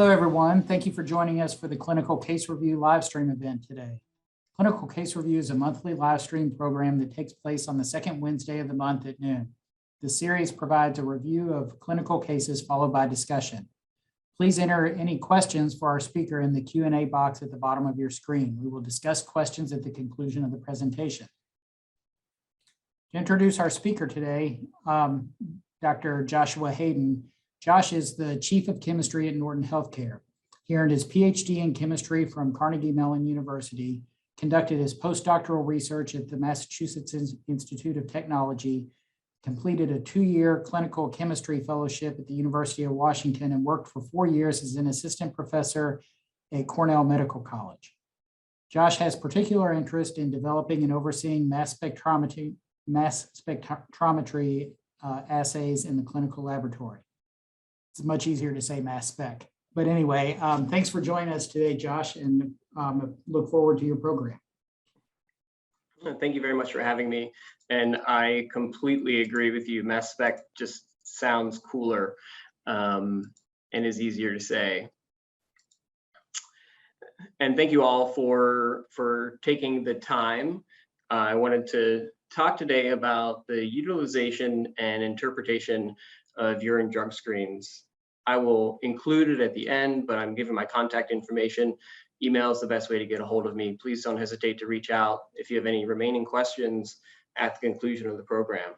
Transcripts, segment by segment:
Hello, everyone. Thank you for joining us for the Clinical Case Review live stream event today. Clinical Case Review is a monthly live stream program that takes place on the second Wednesday of the month at noon. The series provides a review of clinical cases followed by discussion. Please enter any questions for our speaker in the Q&A box at the bottom of your screen. We will discuss questions at the conclusion of the presentation. To introduce our speaker today, Dr. Joshua Hayden. Josh is the Chief of Chemistry at Norton Healthcare. He earned his PhD in chemistry from Carnegie Mellon University, conducted his postdoctoral research at the Massachusetts Institute of Technology, completed a 2-year clinical chemistry fellowship at the University of Washington, and worked for 4 years as an assistant professor at Cornell Medical College. Josh has particular interest in developing and overseeing mass spectrometry assays in the clinical laboratory. It's much easier to say mass spec. But anyway, thanks for joining us today, Josh, and look forward to your program. Thank you very much for having me. And I completely agree with you. Mass spec just sounds cooler and is easier to say. And thank you all for taking the time. I wanted to talk today about the utilization and interpretation of urine drug screens. I will include it at the end, but I'm giving my contact information. Email is the best way to get a hold of me. Please don't hesitate to reach out if you have any remaining questions at the conclusion of the program.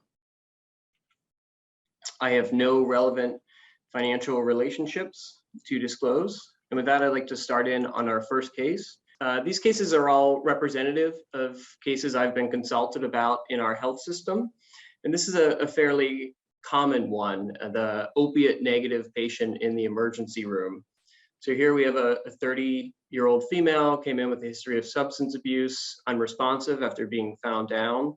I have no relevant financial relationships to disclose. And with that, I'd like to start in on our first case. These cases are all representative of cases I've been consulted about in our health system. And this is a fairly common one, the opiate negative patient in the emergency room. So here we have a 30-year-old female, came in with a history of substance abuse, unresponsive after being found down.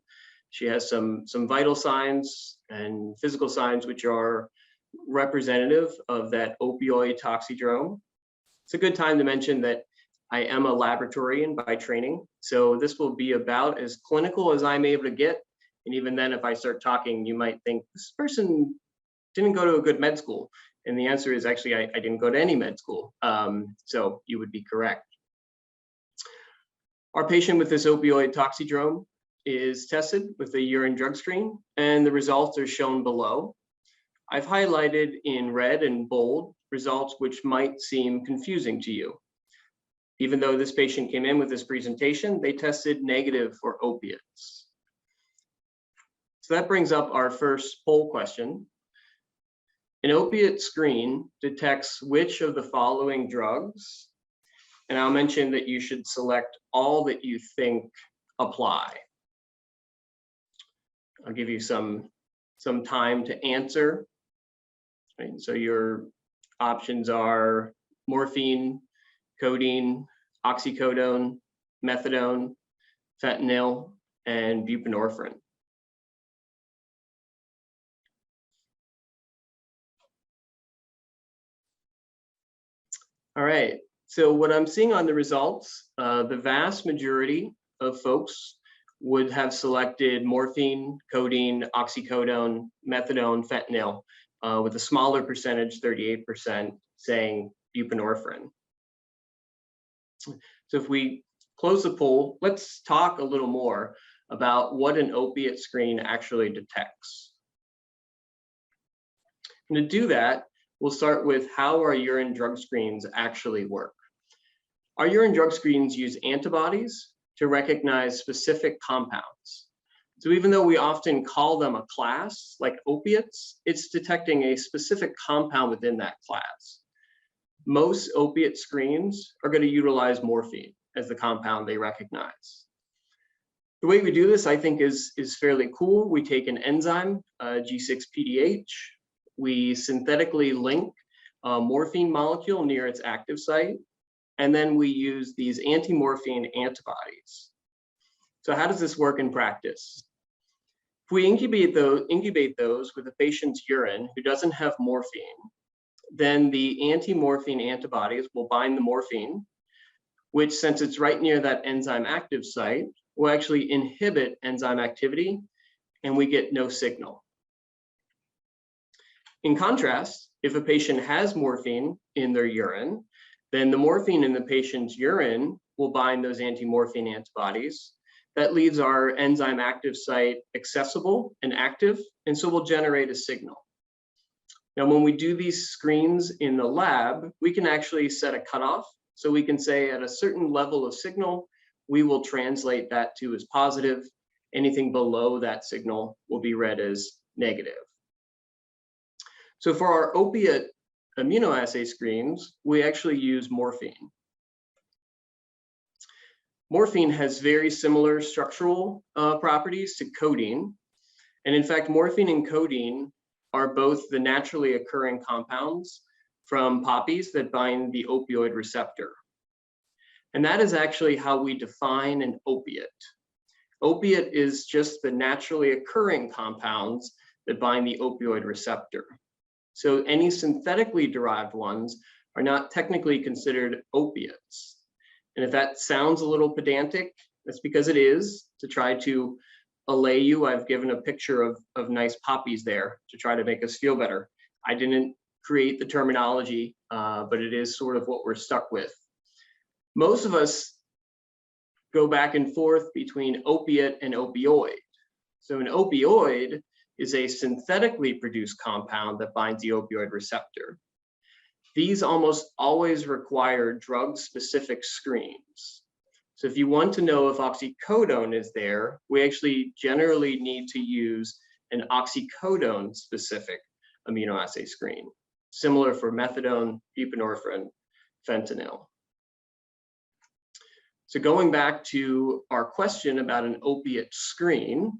She has some vital signs and physical signs which are representative of that opioid toxidrome. It's a good time to mention that I am a laboratorian by training, so this will be about as clinical as I'm able to get. And even then, if I start talking, you might think this person didn't go to a good med school. And the answer is actually, I didn't go to any med school. So you would be correct. Our patient with this opioid toxidrome is tested with a urine drug screen, and the results are shown below. I've highlighted in red and bold results which might seem confusing to you. Even though this patient came in with this presentation, they tested negative for opiates. So that brings up our first poll question. An opiate screen detects which of the following drugs, and I'll mention that you should select all that you think apply. I'll give you some time to answer. Right? So your options are morphine, codeine, oxycodone, methadone, fentanyl, and buprenorphine. All right, so what I'm seeing on the results, the vast majority of folks would have selected morphine, codeine, oxycodone, methadone, fentanyl, with a smaller percentage, 38%, saying buprenorphine. So if we close the poll, let's talk a little more about what an opiate screen actually detects. And to do that, we'll start with how our urine drug screens actually work. Our urine drug screens use antibodies to recognize specific compounds. So even though we often call them a class, like opiates, it's detecting a specific compound within that class. Most opiate screens are going to utilize morphine as the compound they recognize. The way we do this, I think, is fairly cool. We take an enzyme, G6-PDH, we synthetically link a morphine molecule near its active site, and then we use these anti-morphine antibodies. So how does this work in practice? If we incubate those with a patient's urine who doesn't have morphine, then the anti-morphine antibodies will bind the morphine, which, since it's right near that enzyme active site, will actually inhibit enzyme activity, and we get no signal. In contrast, if a patient has morphine in their urine, then the morphine in the patient's urine will bind those anti-morphine antibodies. That leaves our enzyme active site accessible and active, and so we'll generate a signal. Now, when we do these screens in the lab, we can actually set a cutoff. So we can say at a certain level of signal, we will translate that to as positive. Anything below that signal will be read as negative. So for our opiate immunoassay screens, we actually use morphine. Morphine has very similar structural properties to codeine. And in fact, morphine and codeine are both the naturally occurring compounds from poppies that bind the opioid receptor. And that is actually how we define an opiate. Opiate is just the naturally occurring compounds that bind the opioid receptor. So any synthetically derived ones are not technically considered opiates. And if that sounds a little pedantic, that's because it is. To try to allay you, I've given a picture of nice poppies there to try to make us feel better. I didn't create the terminology, but it is sort of what we're stuck with. Most of us go back and forth between opiate and opioid. So an opioid is a synthetically produced compound that binds the opioid receptor. These almost always require drug-specific screens. So if you want to know if oxycodone is there, we actually generally need to use an oxycodone-specific immunoassay screen, similar for methadone, buprenorphine, fentanyl. So going back to our question about an opiate screen,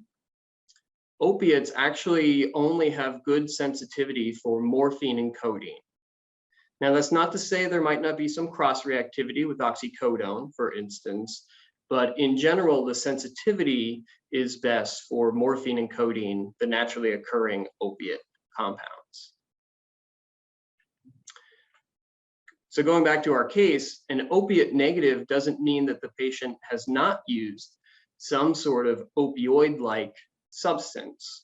opiates actually only have good sensitivity for morphine and codeine. Now, that's not to say there might not be some cross-reactivity with oxycodone, for instance, but in general, the sensitivity is best for morphine and codeine, the naturally occurring opiate compounds. So going back to our case, an opiate negative doesn't mean that the patient has not used some sort of opioid-like substance.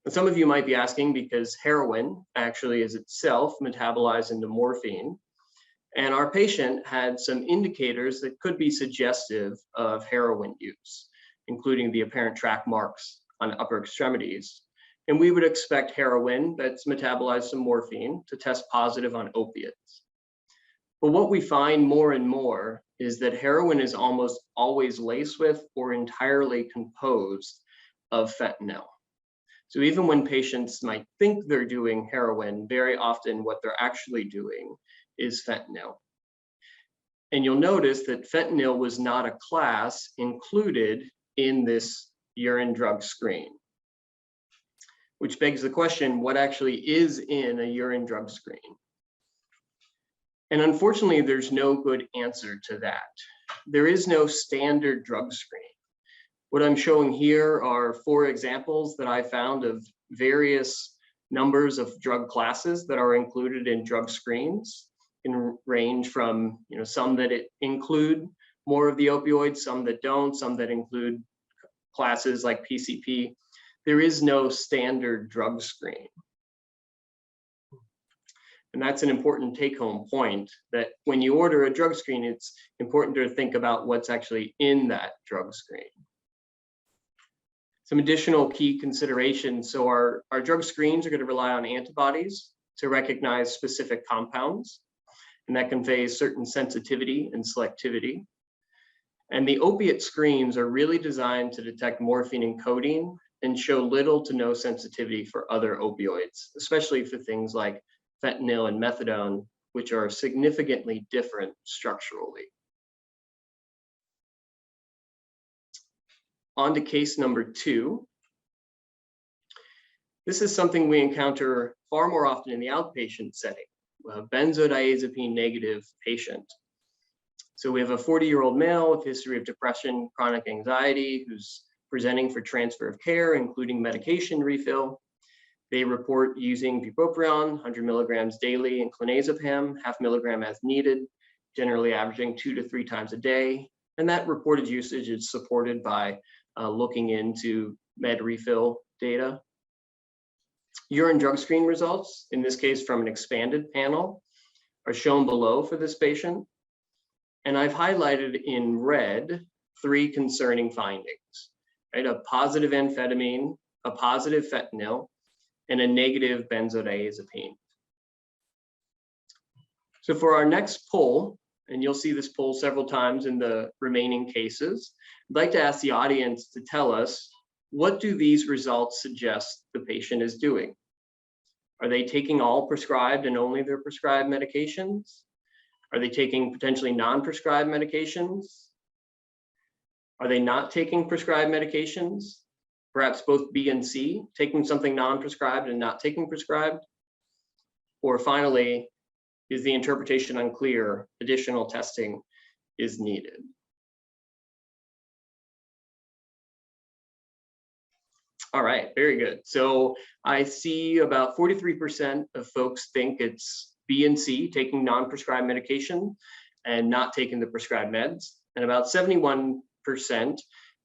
And some of you might be asking because heroin actually is itself metabolized into morphine. And our patient had some indicators that could be suggestive of heroin use, including the apparent track marks on upper extremities. And we would expect heroin that's metabolized to morphine to test positive on opiates. But what we find more and more is that heroin is almost always laced with or entirely composed of fentanyl. So even when patients might think they're doing heroin, very often what they're actually doing is fentanyl. And you'll notice that fentanyl was not a class included in this urine drug screen, which begs the question, what actually is in a urine drug screen? And unfortunately, there's no good answer to that. There is no standard drug screen. What I'm showing here are 4 examples that I found of various numbers of drug classes that are included in drug screens. It can range from some that include more of the opioids, some that don't, some that include classes like PCP. There is no standard drug screen. And that's an important take-home point, that when you order a drug screen, it's important to think about what's actually in that drug screen. Some additional key considerations. So our drug screens are going to rely on antibodies to recognize specific compounds, and that conveys certain sensitivity and selectivity. And the opiate screens are really designed to detect morphine and codeine and show little to no sensitivity for other opioids, especially for things like fentanyl and methadone, which are significantly different structurally. On to case number 2. This is something we encounter far more often in the outpatient setting, a benzodiazepine negative patient. So we have a 40-year-old male with history of depression, chronic anxiety, who's presenting for transfer of care, including medication refill. They report using bupropion, 100 milligrams daily, and clonazepam, 0.5 milligram as needed, generally averaging 2 to 3 times a day. And that reported usage is supported by looking into med refill data. Urine drug screen results, in this case from an expanded panel, are shown below for this patient. And I've highlighted in red 3 concerning findings, right? A positive amphetamine, a positive fentanyl, and a negative benzodiazepine. So for our next poll, and you'll see this poll several times in the remaining cases, I'd like to ask the audience to tell us, what do these results suggest the patient is doing? Are they taking all prescribed and only their prescribed medications? Are they taking potentially non-prescribed medications? Are they not taking prescribed medications? Perhaps both B and C, taking something non-prescribed and not taking prescribed? Or finally, is the interpretation unclear? Additional testing is needed. All right, very good. So I see about 43% of folks think it's B and C, taking non-prescribed medication and not taking the prescribed meds. And about 71%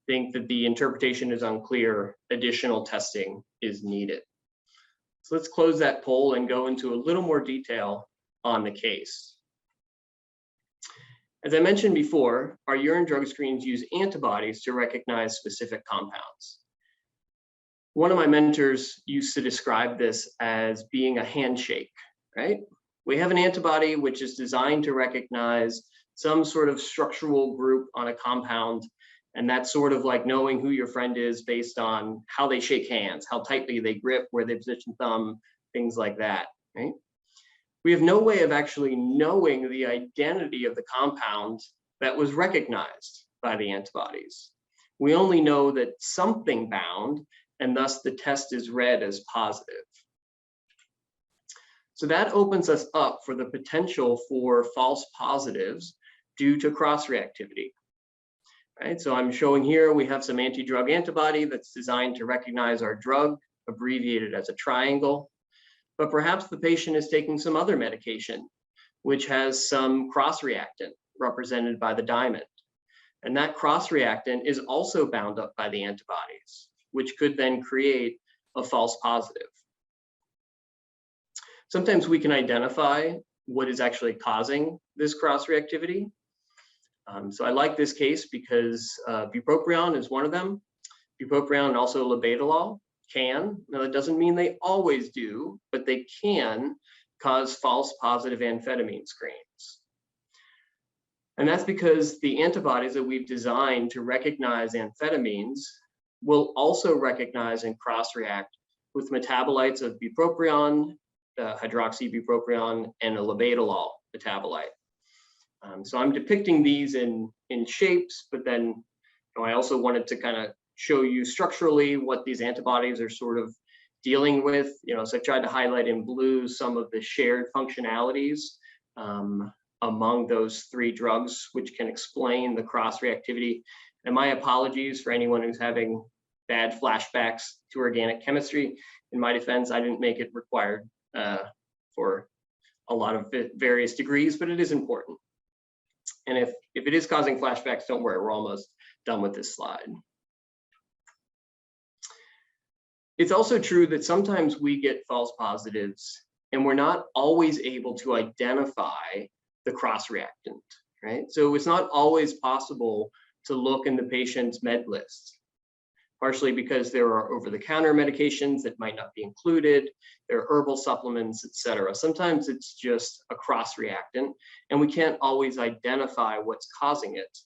think that the interpretation is unclear, additional testing is needed. So let's close that poll and go into a little more detail on the case. As I mentioned before, our urine drug screens use antibodies to recognize specific compounds. One of my mentors used to describe this as being a handshake, right? We have an antibody which is designed to recognize some sort of structural group on a compound, and that's sort of like knowing who your friend is based on how they shake hands, how tightly they grip, where they position thumb, things like that, right? We have no way of actually knowing the identity of the compound that was recognized by the antibodies. We only know that something bound, and thus the test is read as positive. So that opens us up for the potential for false positives due to cross-reactivity. Right, so I'm showing here we have some anti-drug antibody that's designed to recognize our drug, abbreviated as a triangle. But perhaps the patient is taking some other medication, which has some cross-reactant represented by the diamond. And that cross-reactant is also bound up by the antibodies, which could then create a false positive. Sometimes we can identify what is actually causing this cross-reactivity. So I like this case because bupropion is one of them. Bupropion and also labetalol can, now that doesn't mean they always do, but they can cause false positive amphetamine screens. And that's because the antibodies that we've designed to recognize amphetamines will also recognize and cross-react with metabolites of bupropion, hydroxybupropion, and a labetalol metabolite. So I'm depicting these in shapes, but then I also wanted to kind of show you structurally what these antibodies are sort of dealing with. So I tried to highlight in blue some of the shared functionalities among those 3 drugs, which can explain the cross-reactivity. And my apologies for anyone who's having bad flashbacks to organic chemistry. In my defense, I didn't make it required for a lot of various degrees, but it is important. And if it is causing flashbacks, don't worry, we're almost done with this slide. It's also true that sometimes we get false positives and we're not always able to identify the cross-reactant, right? So it's not always possible to look in the patient's med list, partially because there are over-the-counter medications that might not be included, there are herbal supplements, etc. Sometimes it's just a cross-reactant and we can't always identify what's causing it.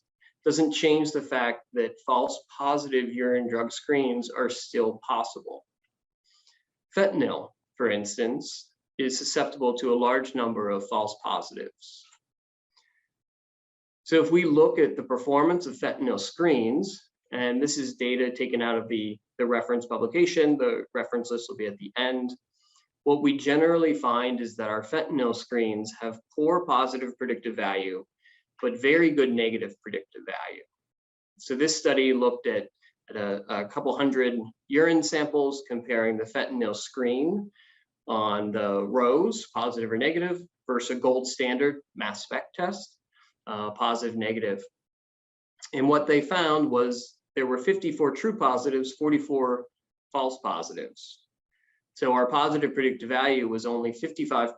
Doesn't change the fact that false positive urine drug screens are still possible. Fentanyl, for instance, is susceptible to a large number of false positives. So if we look at the performance of fentanyl screens, and this is data taken out of the reference publication, the reference list will be at the end, what we generally find is that our fentanyl screens have poor positive predictive value, but very good negative predictive value. So this study looked at a couple hundred urine samples comparing the fentanyl screen on the rows, positive or negative, versus a gold standard mass spec test, positive, negative. And what they found was there were 54 true positives, 44 false positives. So our positive predictive value was only 55%.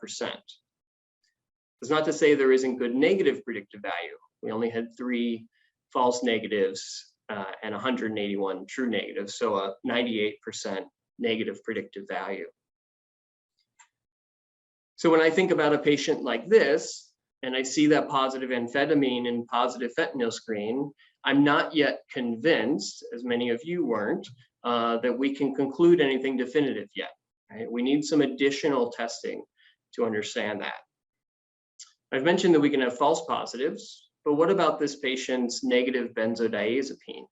That's not to say there isn't good negative predictive value. We only had 3 false negatives and 181 true negatives, so a 98% negative predictive value. So when I think about a patient like this, and I see that positive amphetamine and positive fentanyl screen, I'm not yet convinced, as many of you weren't, that we can conclude anything definitive yet. Right? We need some additional testing to understand that. I've mentioned that we can have false positives, but what about this patient's negative benzodiazepine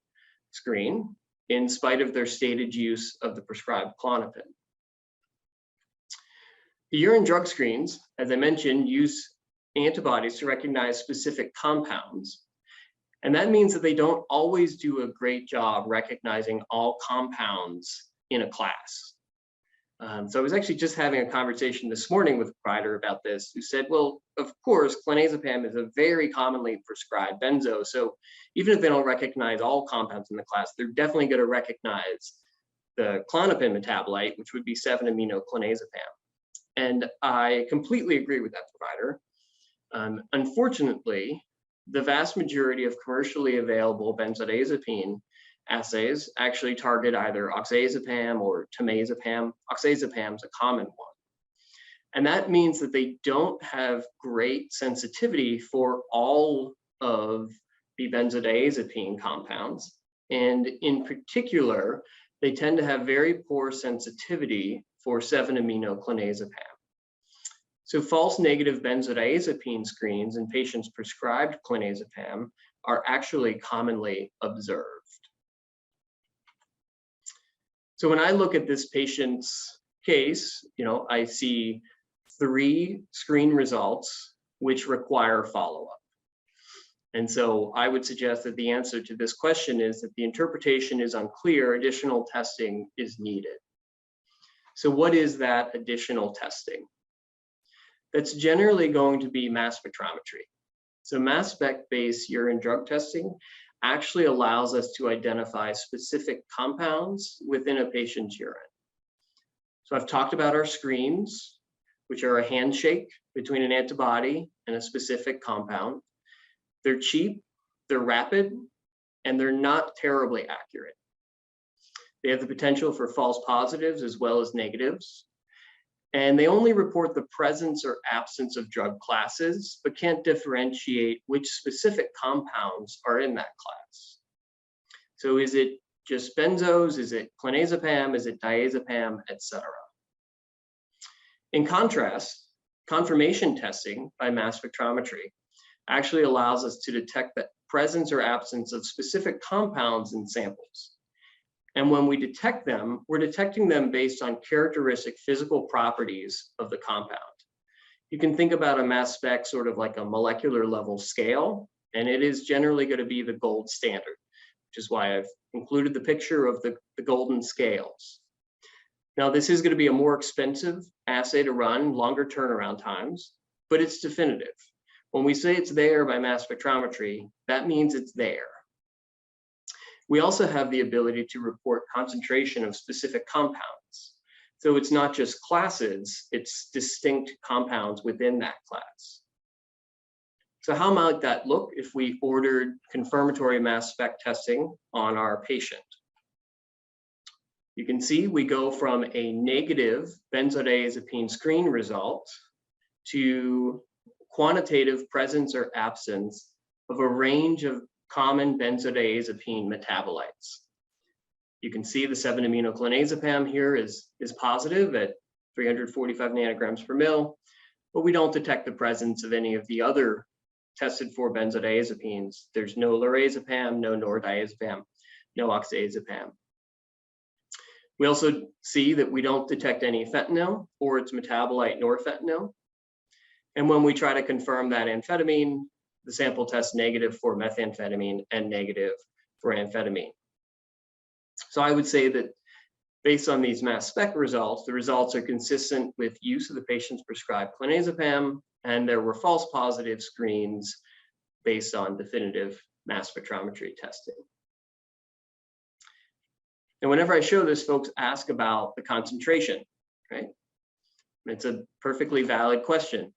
screen in spite of their stated use of the prescribed Klonopin? The urine drug screens, as I mentioned, use antibodies to recognize specific compounds. And that means that they don't always do a great job recognizing all compounds in a class. So I was actually just having a conversation this morning with a provider about this, who said, well, of course, clonazepam is a very commonly prescribed benzo. So even if they don't recognize all compounds in the class, they're definitely going to recognize the Klonopin metabolite, which would be 7-aminoclonazepam. And I completely agree with that provider. Unfortunately, the vast majority of commercially available benzodiazepine assays actually target either oxazepam or temazepam. Oxazepam is a common one. And that means that they don't have great sensitivity for all of the benzodiazepine compounds. And in particular, they tend to have very poor sensitivity for 7-aminoclonazepam. So false negative benzodiazepine screens in patients prescribed clonazepam are actually commonly observed. So when I look at this patient's case, I see 3 screen results which require follow-up. And so I would suggest that the answer to this question is that the interpretation is unclear, additional testing is needed. So what is that additional testing? That's generally going to be mass spectrometry. So mass spec-based urine drug testing actually allows us to identify specific compounds within a patient's urine. So I've talked about our screens, which are a handshake between an antibody and a specific compound. They're cheap, they're rapid, and they're not terribly accurate. They have the potential for false positives as well as negatives. And they only report the presence or absence of drug classes, but can't differentiate which specific compounds are in that class. So is it just benzos? Is it clonazepam? Is it diazepam, etc.? In contrast, confirmation testing by mass spectrometry actually allows us to detect the presence or absence of specific compounds in samples. And when we detect them, we're detecting them based on characteristic physical properties of the compound. You can think about a mass spec sort of like a molecular level scale, and it is generally going to be the gold standard, which is why I've included the picture of the golden scales. Now, this is going to be a more expensive assay to run, longer turnaround times, but it's definitive. When we say it's there by mass spectrometry, that means it's there. We also have the ability to report concentration of specific compounds. So it's not just classes, it's distinct compounds within that class. So how might that look if we ordered confirmatory mass spec testing on our patient? You can see we go from a negative benzodiazepine screen result to quantitative presence or absence of a range of common benzodiazepine metabolites. You can see the 7-aminoclonazepam here is positive at 345 nanograms per mil, but we don't detect the presence of any of the other tested for benzodiazepines. There's no lorazepam, no nordiazepam, no oxazepam. We also see that we don't detect any fentanyl or its metabolite norfentanyl. And when we try to confirm that amphetamine, the sample tests negative for methamphetamine and negative for amphetamine. So I would say that based on these mass spec results, the results are consistent with use of the patient's prescribed clonazepam, and there were false positive screens based on definitive mass spectrometry testing. And whenever I show this, folks ask about the concentration. right? It's a perfectly valid question.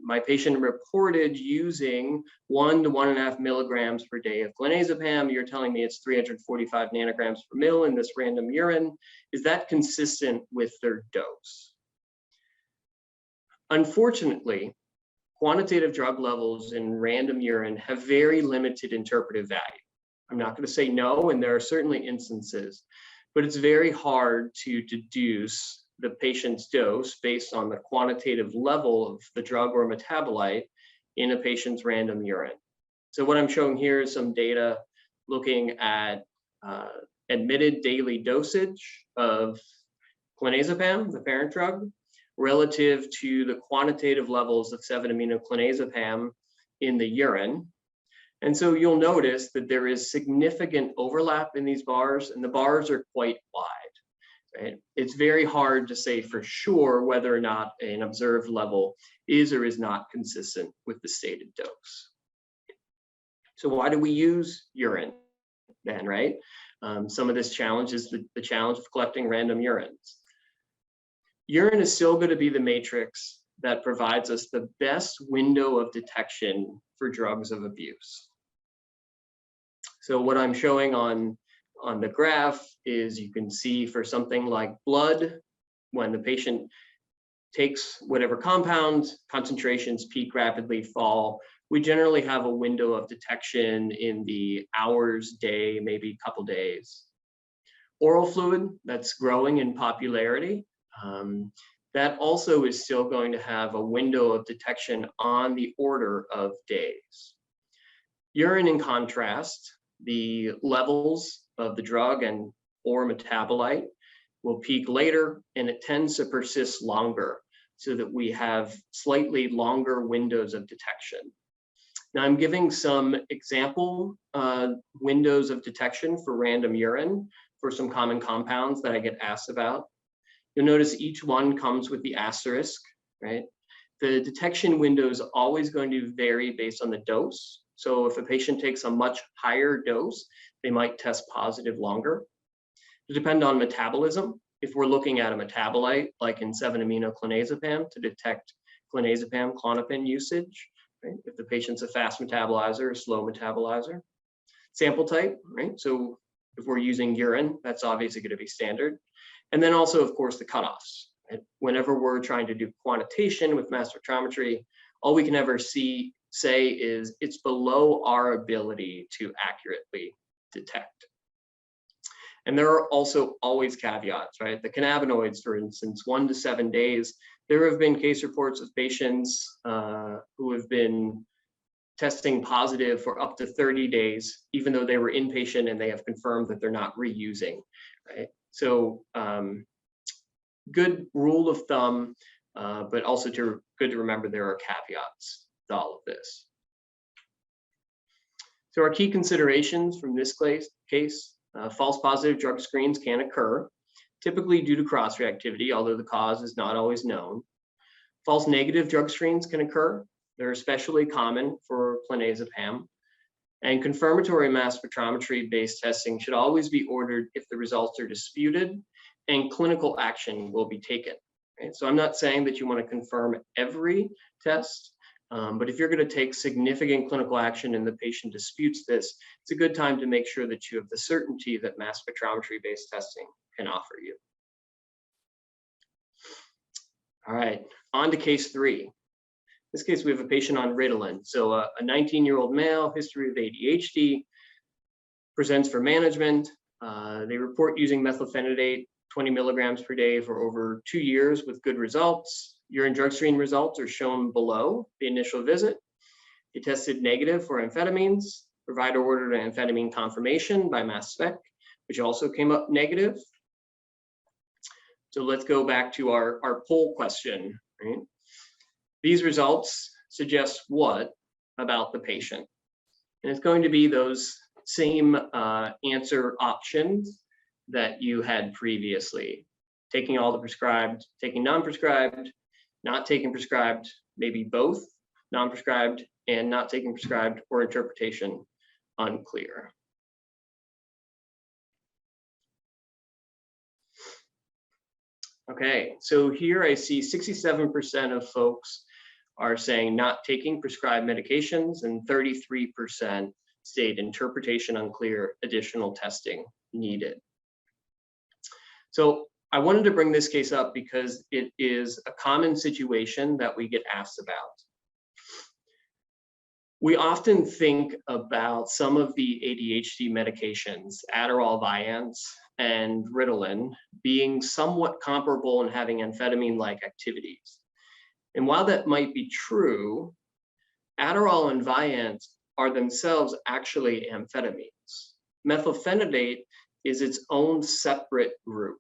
My patient reported using 1 to 1.5 milligrams per day of clonazepam. You're telling me it's 345 nanograms per mil in this random urine. Is that consistent with their dose? Unfortunately, quantitative drug levels in random urine have very limited interpretive value. I'm not going to say no, and there are certainly instances, but it's very hard to deduce the patient's dose based on the quantitative level of the drug or metabolite in a patient's random urine. So what I'm showing here is some data looking at admitted daily dosage of clonazepam, the parent drug, relative to the quantitative levels of 7-aminoclonazepam in the urine. And so you'll notice that there is significant overlap in these bars, and the bars are quite wide. Right? It's very hard to say for sure whether or not an observed level is or is not consistent with the stated dose. So why do we use urine then, right? Some of this challenge is the challenge of collecting random urines. Urine is still going to be the matrix that provides us the best window of detection for drugs of abuse. So what I'm showing on the graph is you can see for something like blood, when the patient takes whatever compound, concentrations peak, rapidly fall. We generally have a window of detection in the hours, day, maybe a couple days. Oral fluid, that's growing in popularity. That also is still going to have a window of detection on the order of days. Urine, in contrast, the levels of the drug and or metabolite will peak later, and it tends to persist longer so that we have slightly longer windows of detection. Now I'm giving some example windows of detection for random urine for some common compounds that I get asked about. You'll notice each one comes with the asterisk, right? The detection window is always going to vary based on the dose. So if a patient takes a much higher dose, they might test positive longer. It depends on metabolism. If we're looking at a metabolite, like in 7-aminoclonazepam, to detect clonazepam, Klonopin usage, right? If the patient's a fast metabolizer or slow metabolizer. Sample type, right? So if we're using urine, that's obviously going to be standard. And then also, of course, the cutoffs. Right? Whenever we're trying to do quantitation with mass spectrometry, all we can ever say is it's below our ability to accurately detect. And there are also always caveats, right? The cannabinoids, for instance, 1 to 7 days. There have been case reports of patients who have been testing positive for up to 30 days, even though they were inpatient and they have confirmed that they're not reusing, right? So good rule of thumb, but also good to remember there are caveats to all of this. So our key considerations from this case, false positive drug screens can occur, typically due to cross-reactivity, although the cause is not always known. False negative drug screens can occur. They're especially common for clonazepam. And confirmatory mass spectrometry-based testing should always be ordered if the results are disputed and clinical action will be taken. Right? So I'm not saying that you want to confirm every test, but if you're going to take significant clinical action and the patient disputes this, it's a good time to make sure that you have the certainty that mass spectrometry-based testing can offer you. All right, on to case 3. In this case, we have a patient on Ritalin. So a 19-year-old male, history of ADHD, presents for management. They report using methylphenidate 20 milligrams per day for over 2 years with good results. Urine drug screen results are shown below the initial visit. He tested negative for amphetamines. Provider ordered an amphetamine confirmation by mass spec, which also came up negative. So let's go back to our poll question, right? These results suggest what about the patient? And it's going to be those same answer options that you had previously. Taking all the prescribed, taking non-prescribed, not taking prescribed, maybe both, non-prescribed and not taking prescribed, or interpretation unclear. Okay, so here I see 67% of folks are saying not taking prescribed medications, and 33% state interpretation unclear, additional testing needed. So I wanted to bring this case up because it is a common situation that we get asked about. We often think about some of the ADHD medications, Adderall, Vyvanse, and Ritalin, being somewhat comparable and having amphetamine-like activities. And while that might be true, Adderall and Vyvanse are themselves actually amphetamines. Methylphenidate is its own separate group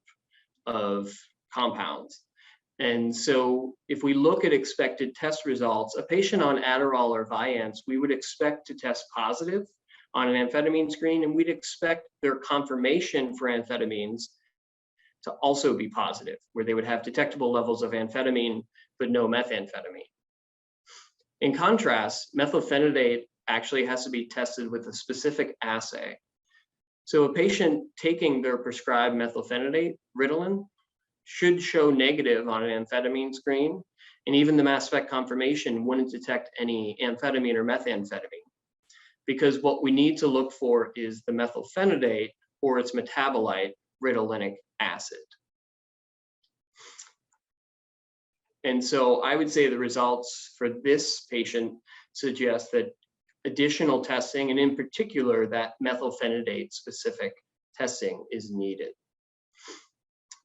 of compounds. And so if we look at expected test results, a patient on Adderall or Vyvanse, we would expect to test positive on an amphetamine screen, and we'd expect their confirmation for amphetamines to also be positive, where they would have detectable levels of amphetamine, but no methamphetamine. In contrast, methylphenidate actually has to be tested with a specific assay. So a patient taking their prescribed methylphenidate, Ritalin, should show negative on an amphetamine screen, and even the mass spec confirmation wouldn't detect any amphetamine or methamphetamine, because what we need to look for is the methylphenidate or its metabolite, ritalinic acid. And so I would say the results for this patient suggest that additional testing, and in particular that methylphenidate specific testing, is needed.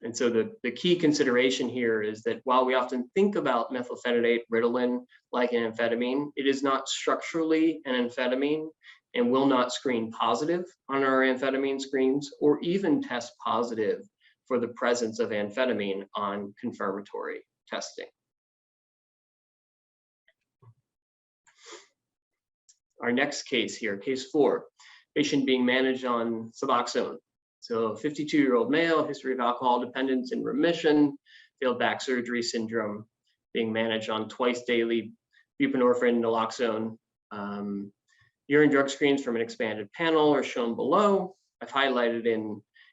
And so the key consideration here is that while we often think about methylphenidate, Ritalin, like an amphetamine, it is not structurally an amphetamine and will not screen positive on our amphetamine screens or even test positive for the presence of amphetamine on confirmatory testing. Our next case here, case 4, patient being managed on Suboxone. So 52-year-old male, history of alcohol dependence in remission, failed back surgery syndrome, being managed on twice daily buprenorphine, naloxone. Urine drug screens from an expanded panel are shown below. I've highlighted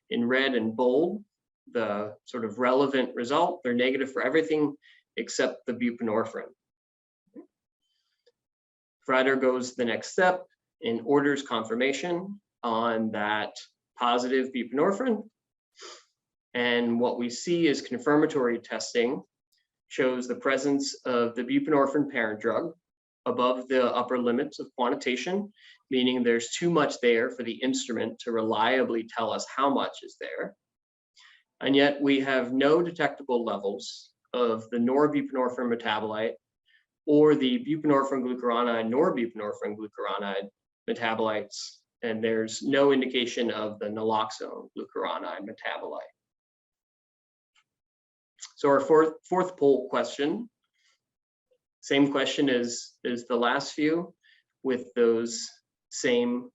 in red and bold the sort of relevant result. They're negative for everything except the buprenorphine. Provider goes the next step and orders confirmation on that positive buprenorphine. And what we see is confirmatory testing shows the presence of the buprenorphine parent drug above the upper limits of quantitation, meaning there's too much there for the instrument to reliably tell us how much is there. And yet we have no detectable levels of the norbuprenorphine metabolite or the buprenorphine glucuronide, norbuprenorphine glucuronide metabolites, and there's no indication of the naloxone glucuronide metabolite. So our fourth poll question, same question as the last few, with those same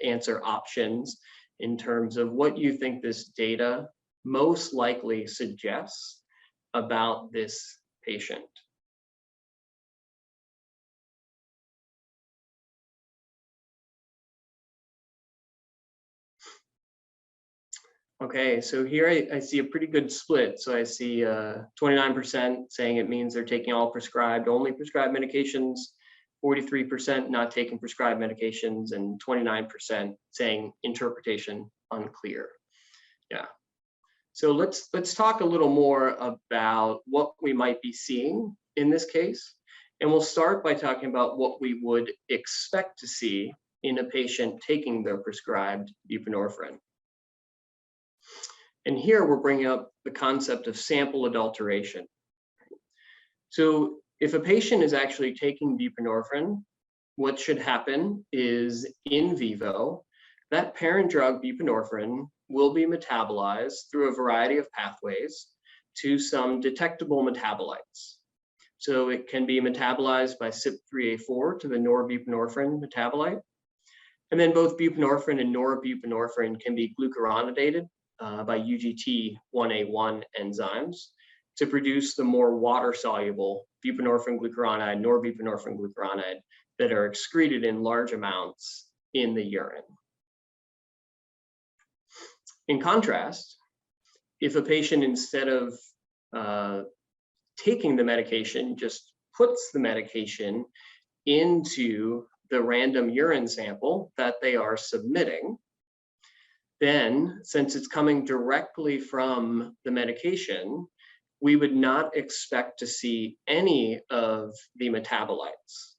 answer options in terms of what you think this data most likely suggests about this patient. Okay, so here I see a pretty good split. So I see 29% saying it means they're taking all prescribed, only prescribed medications, 43% not taking prescribed medications, and 29% saying interpretation unclear. Yeah. So let's talk a little more about what we might be seeing in this case. And we'll start by talking about what we would expect to see in a patient taking their prescribed buprenorphine. And here we're bringing up the concept of sample adulteration. So if a patient is actually taking buprenorphine, what should happen is in vivo, that parent drug buprenorphine will be metabolized through a variety of pathways to some detectable metabolites. So it can be metabolized by CYP3A4 to the norbuprenorphine metabolite. And then both buprenorphine and norbuprenorphine can be glucuronidated by UGT1A1 enzymes to produce the more water-soluble buprenorphine glucuronide, norbuprenorphine glucuronide that are excreted in large amounts in the urine. In contrast, if a patient, instead of taking the medication, just puts the medication into the random urine sample that they are submitting, then since it's coming directly from the medication, we would not expect to see any of the metabolites,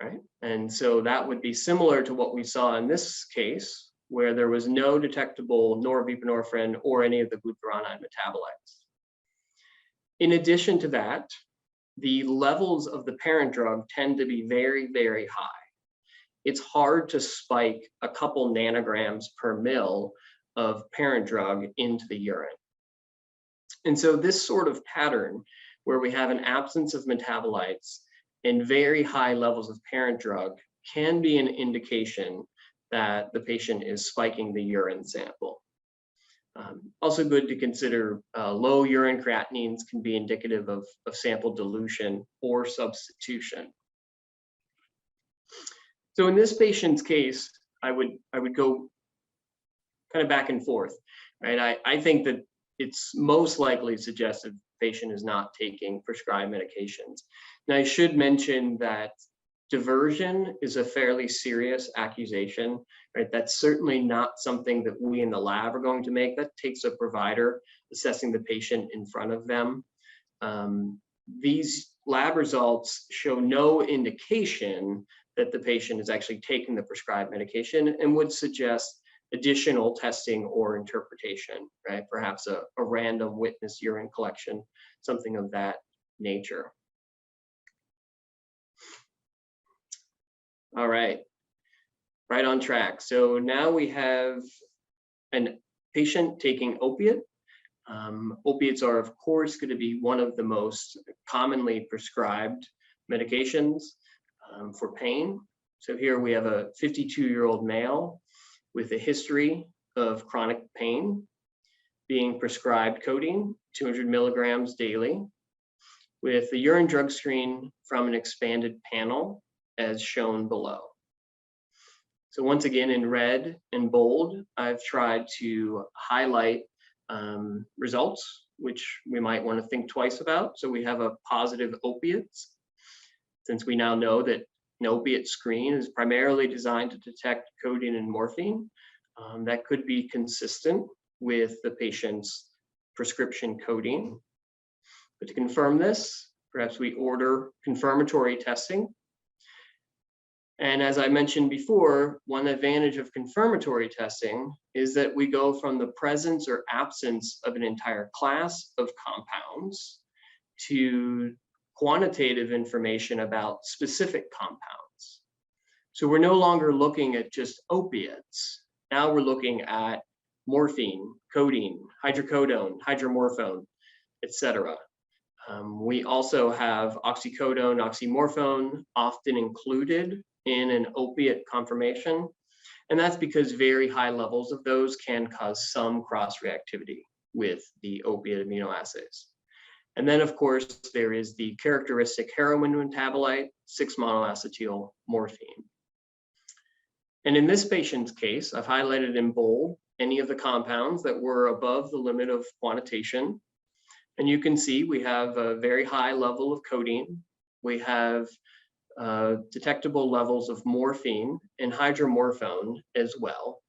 right? And so that would be similar to what we saw in this case, where there was no detectable norbuprenorphine or any of the glucuronide metabolites. In addition to that, the levels of the parent drug tend to be very, very high. It's hard to spike a couple nanograms per mil of parent drug into the urine. And so this sort of pattern, where we have an absence of metabolites and very high levels of parent drug, can be an indication that the patient is spiking the urine sample. Also good to consider low urine creatinines can be indicative of sample dilution or substitution. So in this patient's case, I would go kind of back and forth, right? I think that it's most likely suggestive the patient is not taking prescribed medications. Now, I should mention that diversion is a fairly serious accusation, right? That's certainly not something that we in the lab are going to make. That takes a provider assessing the patient in front of them. These lab results show no indication that the patient is actually taking the prescribed medication and would suggest additional testing or interpretation, right? Perhaps a random witness urine collection, something of that nature. All right, right on track. So now we have a patient taking opiate. Opiates are, of course, going to be one of the most commonly prescribed medications for pain. So here we have a 52-year-old male with a history of chronic pain, being prescribed codeine, 200 milligrams daily, with a urine drug screen from an expanded panel as shown below. So once again, in red and bold, I've tried to highlight results, which we might want to think twice about. So we have a positive opiates, since we now know that an opiate screen is primarily designed to detect codeine and morphine. That could be consistent with the patient's prescription codeine. But to confirm this, perhaps we order confirmatory testing. And as I mentioned before, one advantage of confirmatory testing is that we go from the presence or absence of an entire class of compounds to quantitative information about specific compounds. So we're no longer looking at just opiates. Now we're looking at morphine, codeine, hydrocodone, hydromorphone, etc. We also have oxycodone, oxymorphone often included in an opiate confirmation. And that's because very high levels of those can cause some cross-reactivity with the opiate immunoassays. And then, of course, there is the characteristic heroin metabolite, 6-monoacetyl morphine. And in this patient's case, I've highlighted in bold any of the compounds that were above the limit of quantitation. And you can see we have a very high level of codeine. We have detectable levels of morphine and hydromorphone as well.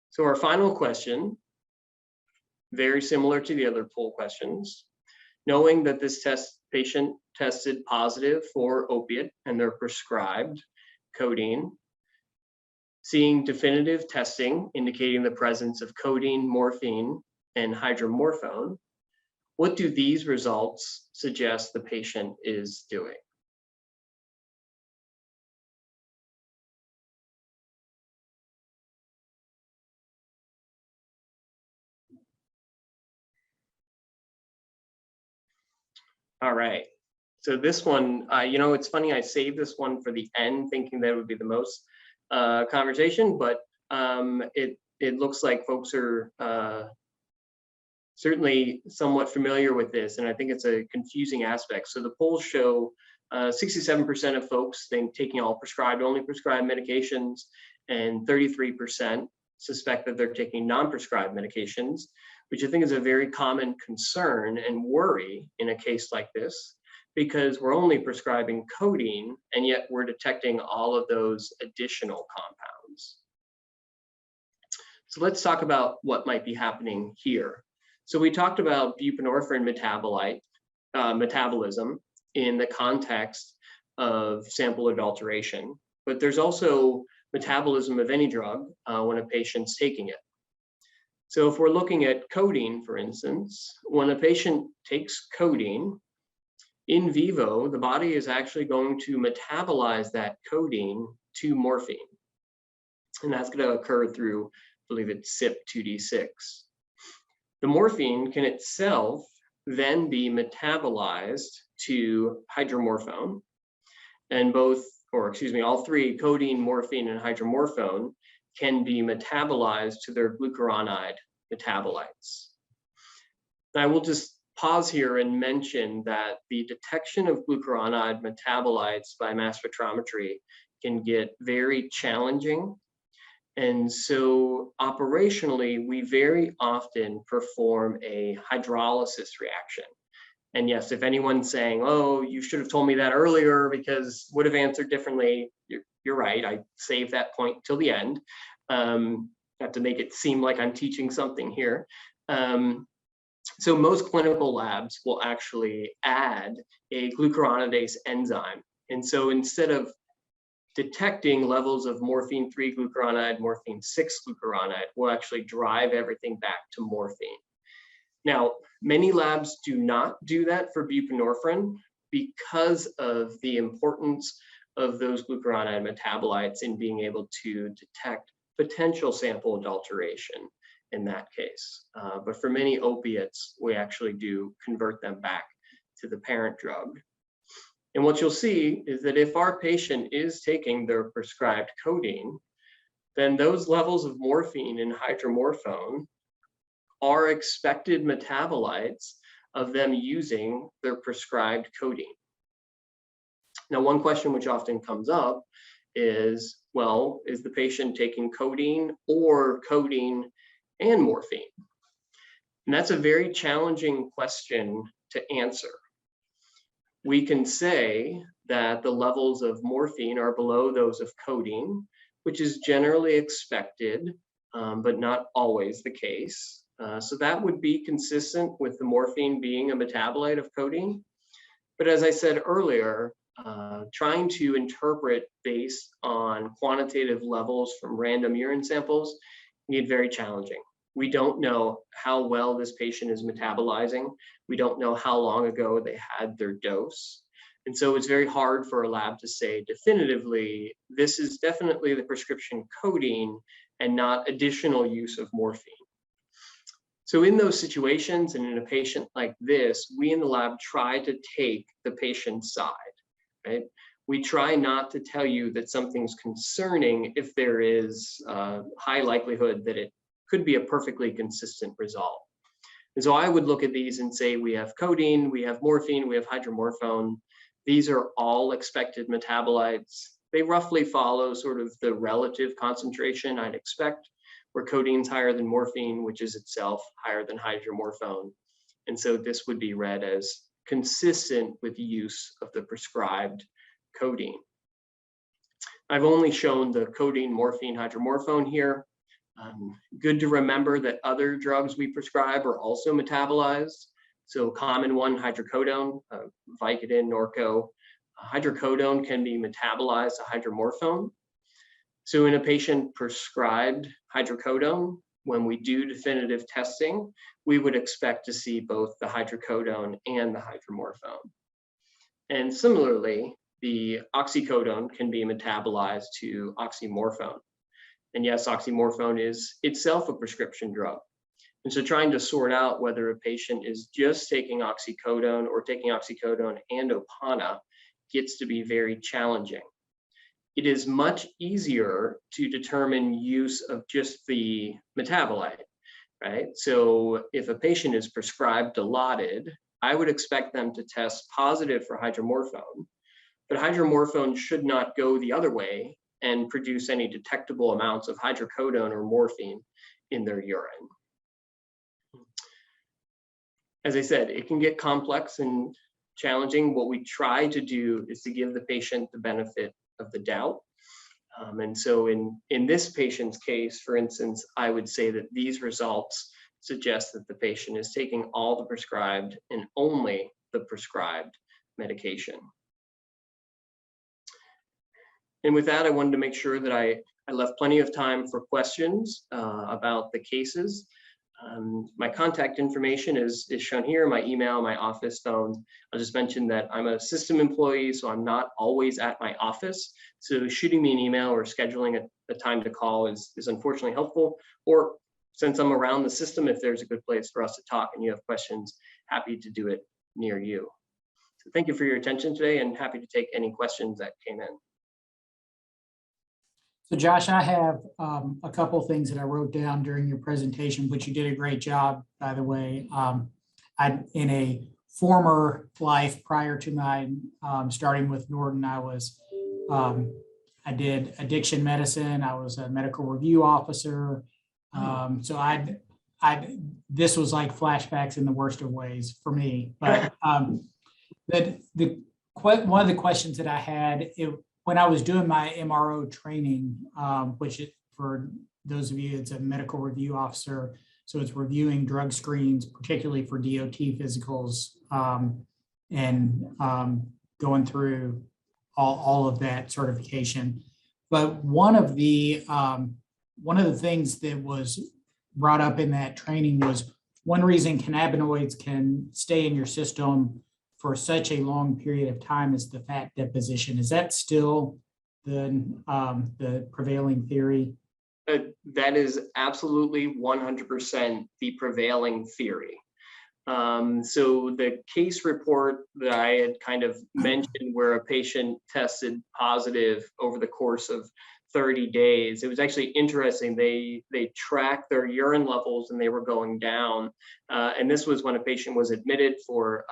So our final question, very similar to the other poll questions, knowing that this patient tested positive for opiate and they're prescribed codeine, seeing definitive testing indicating the presence of codeine, morphine, and hydromorphone, what do these results suggest the patient is doing? All right, so this one, it's funny, I saved this one for the end thinking that it would be the most conversation, but it looks like folks are certainly somewhat familiar with this, and I think it's a confusing aspect. So the polls show 67% of folks think taking all prescribed, only prescribed medications, and 33% suspect that they're taking non-prescribed medications, which I think is a very common concern and worry in a case like this, because we're only prescribing codeine and yet we're detecting all of those additional compounds. So let's talk about what might be happening here. So we talked about buprenorphine metabolism in the context of sample adulteration, but there's also metabolism of any drug when a patient's taking it. So if we're looking at codeine, for instance, when a patient takes codeine, in vivo, the body is actually going to metabolize that codeine to morphine. And that's going to occur through, I believe it's CYP2D6. The morphine can itself then be metabolized to hydromorphone. And all three, codeine, morphine, and hydromorphone, can be metabolized to their glucuronide metabolites. And I will just pause here and mention that the detection of glucuronide metabolites by mass spectrometry can get very challenging. And so operationally, we very often perform a hydrolysis reaction. And yes, if anyone's saying, oh, you should have told me that earlier because would have answered differently, you're right. I saved that point till the end, not to make it seem like I'm teaching something here. So most clinical labs will actually add a glucuronidase enzyme. And so instead of detecting levels of morphine 3 glucuronide, morphine 6 glucuronide, we'll actually drive everything back to morphine. Now, many labs do not do that for buprenorphine because of the importance of those glucuronide metabolites in being able to detect potential sample adulteration in that case. But for many opiates, we actually do convert them back to the parent drug. And what you'll see is that if our patient is taking their prescribed codeine, then those levels of morphine and hydromorphone are expected metabolites of them using their prescribed codeine. Now, one question which often comes up is, well, is the patient taking codeine or codeine and morphine? And that's a very challenging question to answer. We can say that the levels of morphine are below those of codeine, which is generally expected, but not always the case. So that would be consistent with the morphine being a metabolite of codeine. But as I said earlier, trying to interpret based on quantitative levels from random urine samples can get very challenging. We don't know how well this patient is metabolizing. We don't know how long ago they had their dose. And so it's very hard for a lab to say definitively, this is definitely the prescription codeine and not additional use of morphine. So in those situations and in a patient like this, we in the lab try to take the patient's side, right? We try not to tell you that something's concerning if there is a high likelihood that it could be a perfectly consistent result. And so I would look at these and say, we have codeine, we have morphine, we have hydromorphone. These are all expected metabolites. They roughly follow sort of the relative concentration I'd expect, where codeine's higher than morphine, which is itself higher than hydromorphone. And so this would be read as consistent with the use of the prescribed codeine. I've only shown the codeine, morphine, hydromorphone here. Good to remember that other drugs we prescribe are also metabolized. So common one, hydrocodone, Vicodin, Norco. Hydrocodone can be metabolized to hydromorphone. So in a patient prescribed hydrocodone, when we do definitive testing, we would expect to see both the hydrocodone and the hydromorphone. And similarly, the oxycodone can be metabolized to oxymorphone. And yes, oxymorphone is itself a prescription drug. And so trying to sort out whether a patient is just taking oxycodone or taking oxycodone and Opana gets to be very challenging. It is much easier to determine use of just the metabolite, right? So if a patient is prescribed Dilaudid, I would expect them to test positive for hydromorphone, but hydromorphone should not go the other way and produce any detectable amounts of hydrocodone or morphine in their urine. As I said, it can get complex and challenging. What we try to do is to give the patient the benefit of the doubt. And so in this patient's case, for instance, I would say that these results suggest that the patient is taking all the prescribed and only the prescribed medication. And with that, I wanted to make sure that I left plenty of time for questions about the cases. My contact information is shown here, my email, my office phone. I'll just mention that I'm a system employee, so I'm not always at my office. So shooting me an email or scheduling a time to call is unfortunately helpful. Or since I'm around the system, if there's a good place for us to talk and you have questions, happy to do it near you. So thank you for your attention today, and happy to take any questions that came in. So Josh, I have a couple of things that I wrote down during your presentation, which you did a great job, by the way. In a former life prior to my starting with Norton, I did addiction medicine. I was a medical review officer. So this was like flashbacks in the worst of ways for me. But one of the questions that I had, when I was doing my MRO training, which for those of you, it's a medical review officer. So it's reviewing drug screens, particularly for DOT physicals, and going through all of that certification. But one of the things that was brought up in that training was one reason cannabinoids can stay in your system for such a long period of time is the fat deposition. Is that still the prevailing theory? That is absolutely 100% the prevailing theory. So the case report that I had kind of mentioned where a patient tested positive over the course of 30 days, it was actually interesting. They tracked their urine levels and they were going down. And this was when a patient was admitted for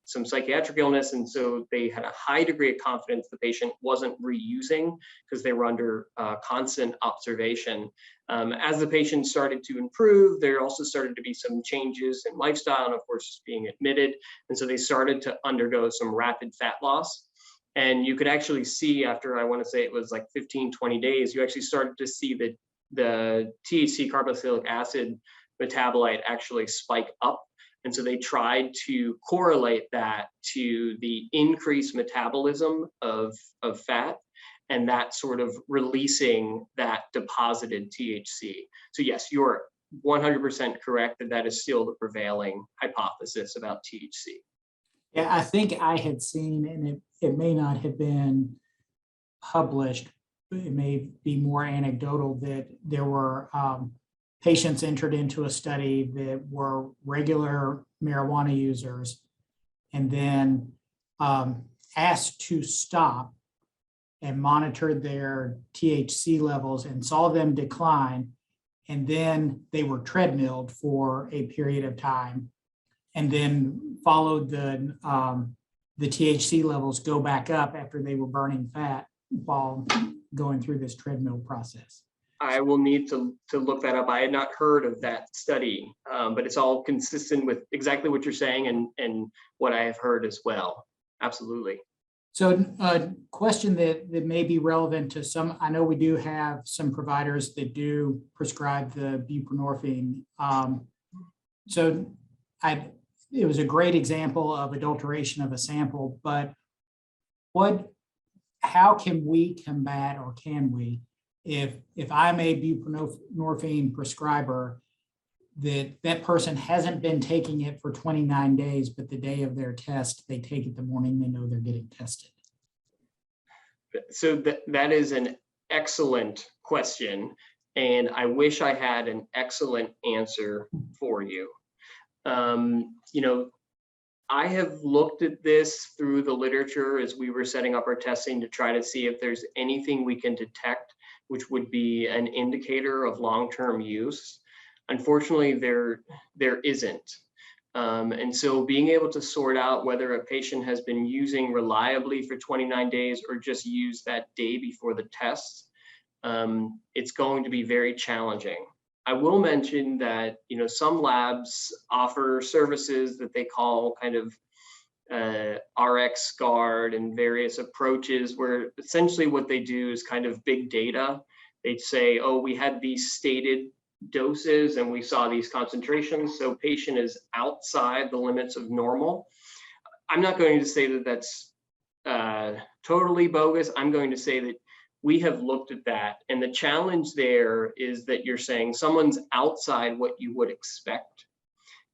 some psychiatric illness. And so they had a high degree of confidence the patient wasn't reusing because they were under constant observation. As the patient started to improve, there also started to be some changes in lifestyle and of course being admitted. And so they started to undergo some rapid fat loss. And you could actually see after, I want to say it was like 15, 20 days, you actually started to see the THC carboxylic acid metabolite actually spike up. And so they tried to correlate that to the increased metabolism of fat and that sort of releasing that deposited THC. So yes, you're 100% correct that is still the prevailing hypothesis about THC. Yeah, I think I had seen, and it may not have been published, but it may be more anecdotal, that there were patients entered into a study that were regular marijuana users and then asked to stop and monitored their THC levels and saw them decline. And then they were treadmilled for a period of time and then followed the THC levels go back up after they were burning fat while going through this treadmill process. I will need to look that up. I had not heard of that study, but it's all consistent with exactly what you're saying and what I have heard as well. Absolutely. So a question that may be relevant to some, I know we do have some providers that do prescribe the buprenorphine. It was a great example of adulteration of a sample, but how can we combat, or can we, if I'm a buprenorphine prescriber, that person hasn't been taking it for 29 days, but the day of their test, they take it the morning they know they're getting tested? So that is an excellent question. And I wish I had an excellent answer for you. I have looked at this through the literature as we were setting up our testing to try to see if there's anything we can detect which would be an indicator of long-term use. Unfortunately, there isn't. And so being able to sort out whether a patient has been using reliably for 29 days or just used that day before the test, it's going to be very challenging. I will mention that, you know, some labs offer services that they call kind of RX guard and various approaches, where essentially what they do is kind of big data. They'd say, oh, we had these stated doses and we saw these concentrations, so patient is outside the limits of normal. I'm not going to say that that's totally bogus. I'm going to say that we have looked at that, and the challenge there is that you're saying someone's outside what you would expect.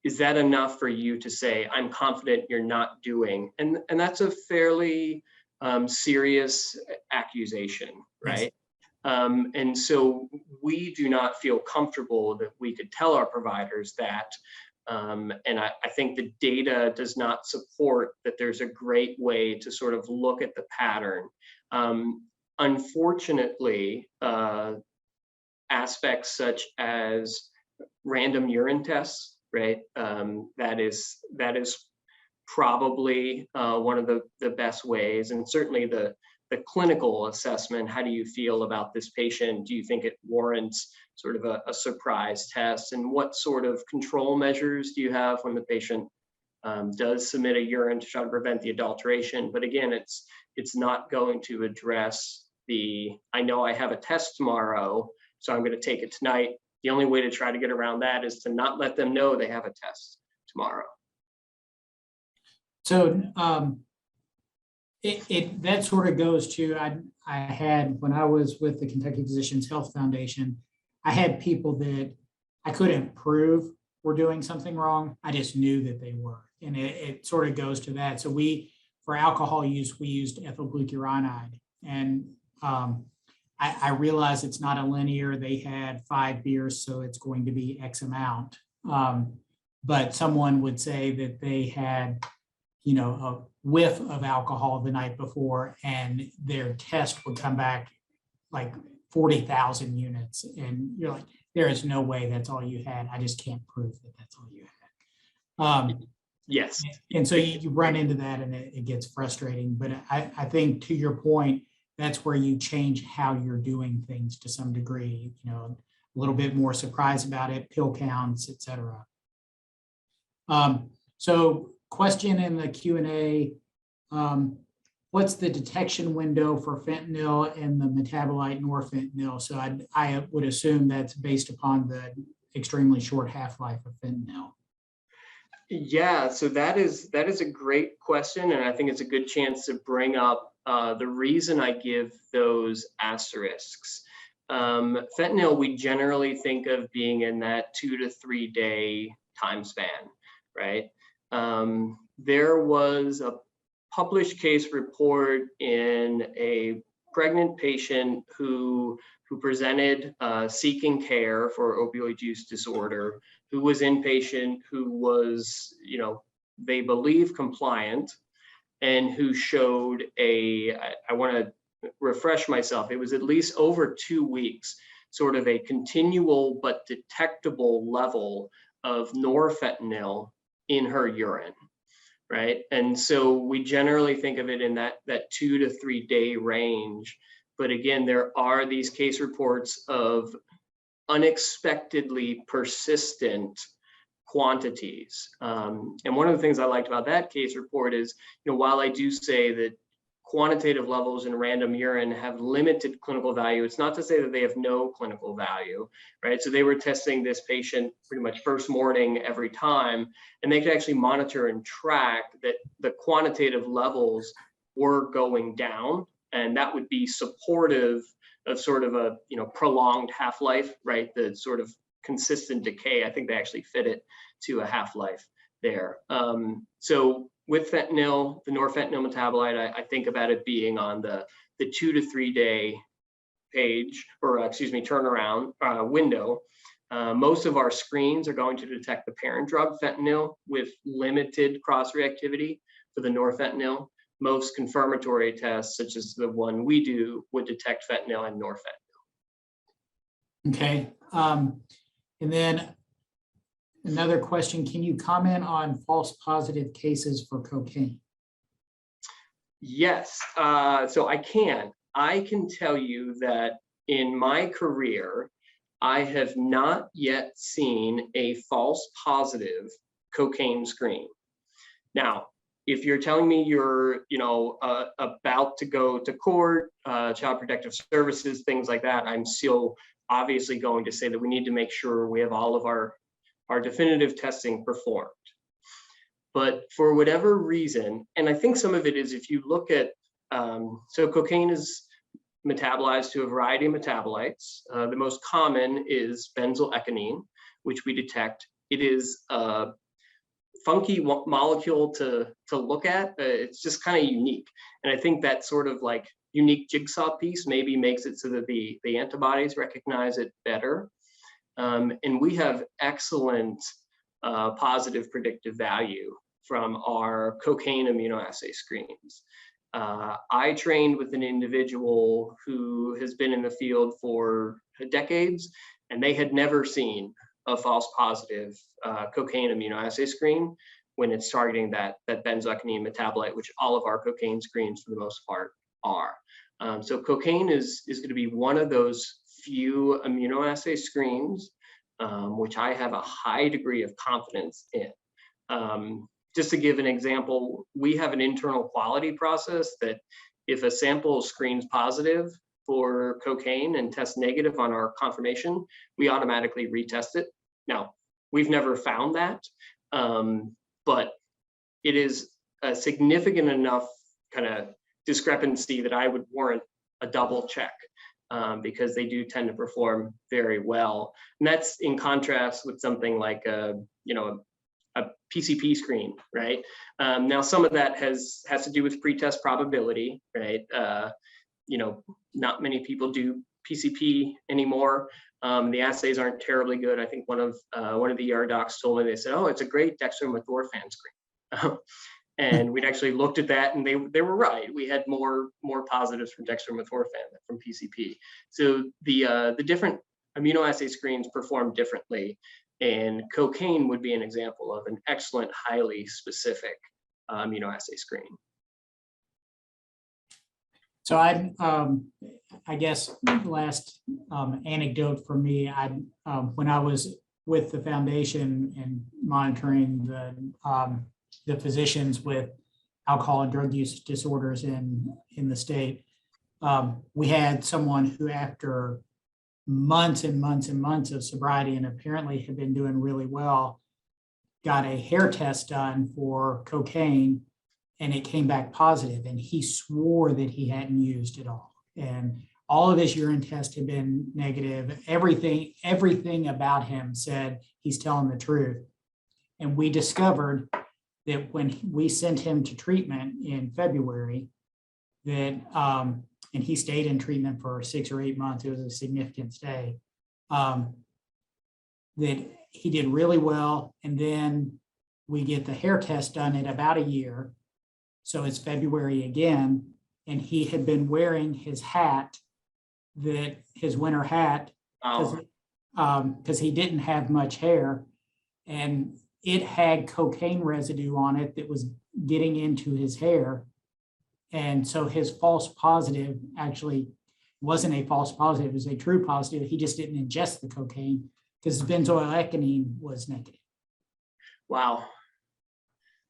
Is that enough for you to say, I'm confident you're not doing? And that's a fairly serious accusation, right? Yes. And so we do not feel comfortable that we could tell our providers that. And I think the data does not support that there's a great way to sort of look at the pattern. Unfortunately, aspects such as random urine tests, right? That is probably one of the best ways, and certainly the clinical assessment. How do you feel about this patient? Do you think it warrants sort of a surprise test? And what sort of control measures do you have when the patient does submit a urine to try to prevent the adulteration? But again, it's not going to address I know I have a test tomorrow, so I'm going to take it tonight. The only way to try to get around that is to not let them know they have a test tomorrow. So that sort of goes to, I had, when I was with the Kentucky Physicians Health Foundation, I had people that I couldn't prove were doing something wrong. I just knew that they were. And it sort of goes to that. So for alcohol use, we used ethyl glucuronide. And I realize it's not a linear. They had 5 beers, so it's going to be X amount. But someone would say that they had, you know, a whiff of alcohol the night before, and their test would come back like 40,000 units. And you're like, there is no way that's all you had. I just can't prove that that's all you had. Yes. And so you run into that, and it gets frustrating. But I think, to your point, that's where you change how you're doing things to some degree, you know, a little bit more surprise about it, pill counts, et cetera. So question in the Q&A, what's the detection window for fentanyl and the metabolite norfentanyl? So I would assume that's based upon the extremely short half-life of fentanyl. Yeah, so that is a great question, and I think it's a good chance to bring up the reason I give those asterisks. Fentanyl, we generally think of being in that 2 to 3 day time span, right? There was a published case report in a pregnant patient who presented seeking care for opioid use disorder, who was inpatient, who was, you know, they believe compliant, and who showed I want to refresh myself, it was at least over 2 weeks, sort of a continual but detectable level of norfentanyl in her urine, right? And so we generally think of it in that 2 to 3 day range. But again, there are these case reports of unexpectedly persistent quantities. And one of the things I liked about that case report is, you know, while I do say that quantitative levels in random urine have limited clinical value, it's not to say that they have no clinical value, right? So they were testing this patient pretty much first morning every time, and they could actually monitor and track that the quantitative levels were going down, and that would be supportive of sort of a, you know, prolonged half-life, right? The sort of consistent decay. I think they actually fit it to a half-life there. So with fentanyl, the norfentanyl metabolite, I think about it being on the 2 to 3 day page, or excuse me, turnaround window. Most of our screens are going to detect the parent drug fentanyl with limited cross-reactivity for the norfentanyl. Most confirmatory tests, such as the one we do, would detect fentanyl and norfentanyl. Okay. And then Another question, can you comment on false positive cases for cocaine? Yes, so I can tell you that in my career, I have not yet seen a false positive cocaine screen. Now, if you're telling me you're, about to go to court, Child Protective Services, things like that, I'm still obviously going to say that we need to make sure we have all of our definitive testing performed. But for whatever reason, and I think some of it is if you look at, so cocaine is metabolized to a variety of metabolites. The most common is benzoylecgonine, which we detect. It is a funky molecule to look at. It's just kind of unique. And I think that sort of like unique jigsaw piece maybe makes it so that the antibodies recognize it better. And we have excellent positive predictive value from our cocaine immunoassay screens. I trained with an individual who has been in the field for decades, and they had never seen a false positive cocaine immunoassay screen when it's targeting that benzoylecgonine metabolite, which all of our cocaine screens for the most part are. So cocaine is going to be one of those few immunoassay screens which I have a high degree of confidence in. Just to give an example, we have an internal quality process that if a sample screens positive for cocaine and tests negative on our confirmation, we automatically retest it. Now, we've never found that, but it is a significant enough kind of discrepancy that I would warrant a double check. Because they do tend to perform very well. And that's in contrast with something like a PCP screen, right? Now, some of that has to do with pretest probability, right? Not many people do PCP anymore. The assays aren't terribly good. I think one of the ER docs told me, they said, oh, it's a great dextromethorphan screen. And we'd actually looked at that, and they were right. We had more positives from dextromethorphan than from PCP. So the different immunoassay screens perform differently, and cocaine would be an example of an excellent, highly specific immunoassay screen. So I guess the last anecdote for me, when I was with the foundation and monitoring the physicians with alcohol and drug use disorders in the state, we had someone who, after months and months and months of sobriety and apparently had been doing really well, got a hair test done for cocaine, and it came back positive, and he swore that he hadn't used it all. And all of his urine tests had been negative. Everything about him said he's telling the truth. And we discovered that when we sent him to treatment in February, that and he stayed in treatment for 6 or 8 months. It was a significant stay. That he did really well, and then we get the hair test done at about a year. So it's February again, and he had been wearing his hat, his winter hat, because he didn't have much hair, and it had cocaine residue on it that was getting into his hair. And so his false positive actually wasn't a false positive, it was a true positive. He just didn't ingest the cocaine because benzoylecgonine was negative. Wow.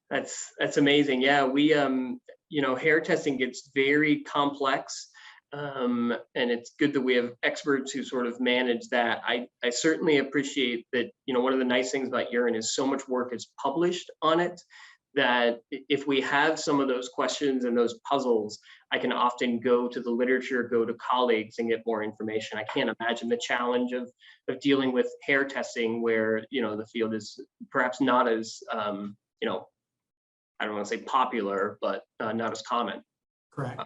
That's amazing. Yeah, we, hair testing gets very complex. And it's good that we have experts who sort of manage that. I certainly appreciate that, one of the nice things about urine is so much work is published on it, that if we have some of those questions and those puzzles, I can often go to the literature, go to colleagues and get more information. I can't imagine the challenge of dealing with hair testing where, the field is perhaps not as, I don't want to say popular, but not as common. Correct.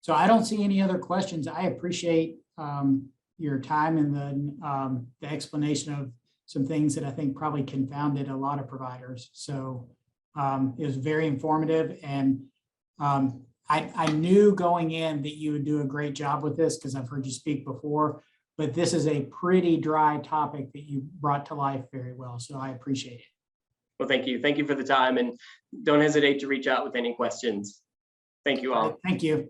So I don't see any other questions. I appreciate your time and the explanation of some things that I think probably confounded a lot of providers. So it was very informative, and I knew going in that you would do a great job with this because I've heard you speak before, but this is a pretty dry topic that you brought to life very well. So I appreciate it. Well, thank you. Thank you for the time, and don't hesitate to reach out with any questions. Thank you all. Thank you.